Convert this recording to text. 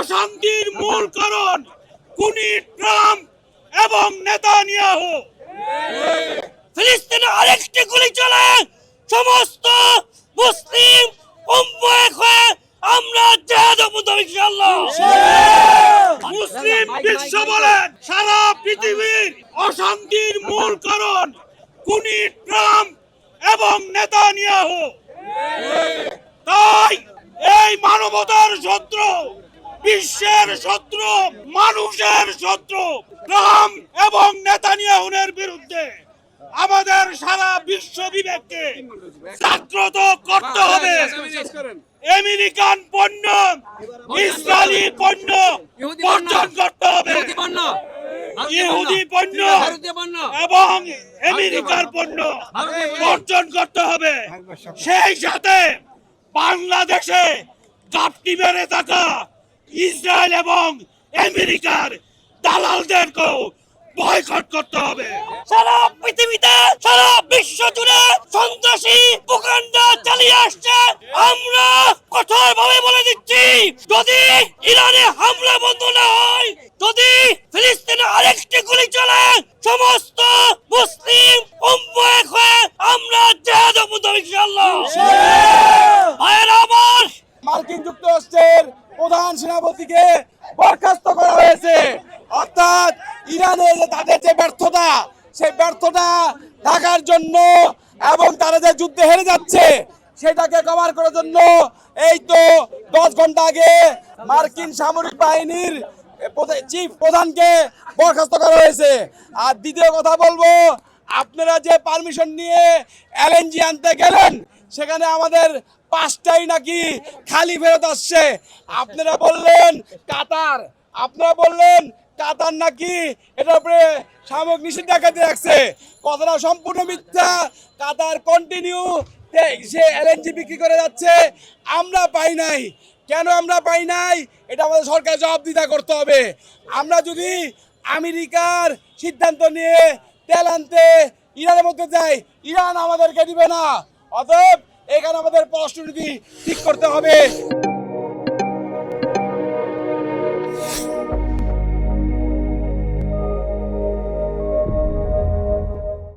অশান্তির মূল কারণ খুনি ট্রাম্প এবং নেতানিয়াহু। ফিলিস্তিনে আরেকটি গুলি চলে, সমস্ত মুসলিম উম্মাহ হয়ে আমরা জিহাদ করব ইনশাআল্লাহ। মুসলিম বিশ্ব বলেন সারা পৃথিবীর অশান্তির মূল কারণ খুনি ট্রাম্প এবং নেতানিয়াহু। তাই এই মানবতার শত্রু, বিশ্বের শত্রু, মানুষের শত্রু ট্রাম্প এবং নেতানিয়াহুর বিরুদ্ধে আমাদের সারা বিশ্ব বিবেককে জাগ্রত করতে হবে। আমেরিকান পণ্য, ইসরায়েলি পণ্য বর্জন করতে হবে, ইহুদি পণ্য এবং আমেরিকার পণ্য বর্জন করতে হবে। সেই সাথে বাংলাদেশে ঘাপটি মেরে থাকা ইসরায়েল এবং আমেরিকার দালালদেরকেও বয়কট করতে হবে। সারা পৃথিবীতে, সারা বিশ্ব জুড়ে সন্ত্রাসী প্রোপাগান্ডা চালিয়ে আসছে। আমরা কঠোরভাবে বলে দিচ্ছি, যদি ইরানে হামলা বন্ধ না হয়, যদি ফিলিস্তিনে আরেকটি গুলি চলে, সমস্ত মুসলিম উম্মাহ হয়ে আমরা জিহাদ করব ইনশাআল্লাহ। ভাইয়েরা আমার, মার্কিন যুক্তরাষ্ট্রের প্রধান সেনাপতিকে বরখাস্ত করা হয়েছে। অর্থাৎ ইরানের তাদের যে ব্যর্থতা, সেই ব্যর্থতা ঢাকার জন্য এবং তারা যে যুদ্ধে হেরে যাচ্ছে সেটাকে কভার করার জন্য এই তো 10 ঘন্টা আগে মার্কিন সামরিক বাহিনীর চিফ প্রধানকে বরখাস্ত করা হয়েছে। আর দ্বিতীয় কথা বলবো, আপনারা যে পারমিশন নিয়ে এলএনজি আনতে গেলেন, সেখানে আমাদের 5টাই নাকি খালি ফেরত আসছে। আপনারা বললেন কাতার, নাকি এটার উপরে সাময়িক নিষেধাজ্ঞা দিয়ে রাখছে। কথাটা সম্পূর্ণ মিথ্যা। কাতার কন্টিনিউ সে এলএনজি বিক্রি করে যাচ্ছে, আমরা পাই নাই। কেন আমরা পাই নাই, এটা আমাদের সরকার জবাবদিহিতা করতে হবে। আমরা যদি আমেরিকার সিদ্ধান্ত নিয়ে তেল আনতে ইরানের মধ্যে যাই, ইরান আমাদেরকে দিবে না। অতএব এখানে আমাদের পররাষ্ট্রনীতি ঠিক করতে হবে।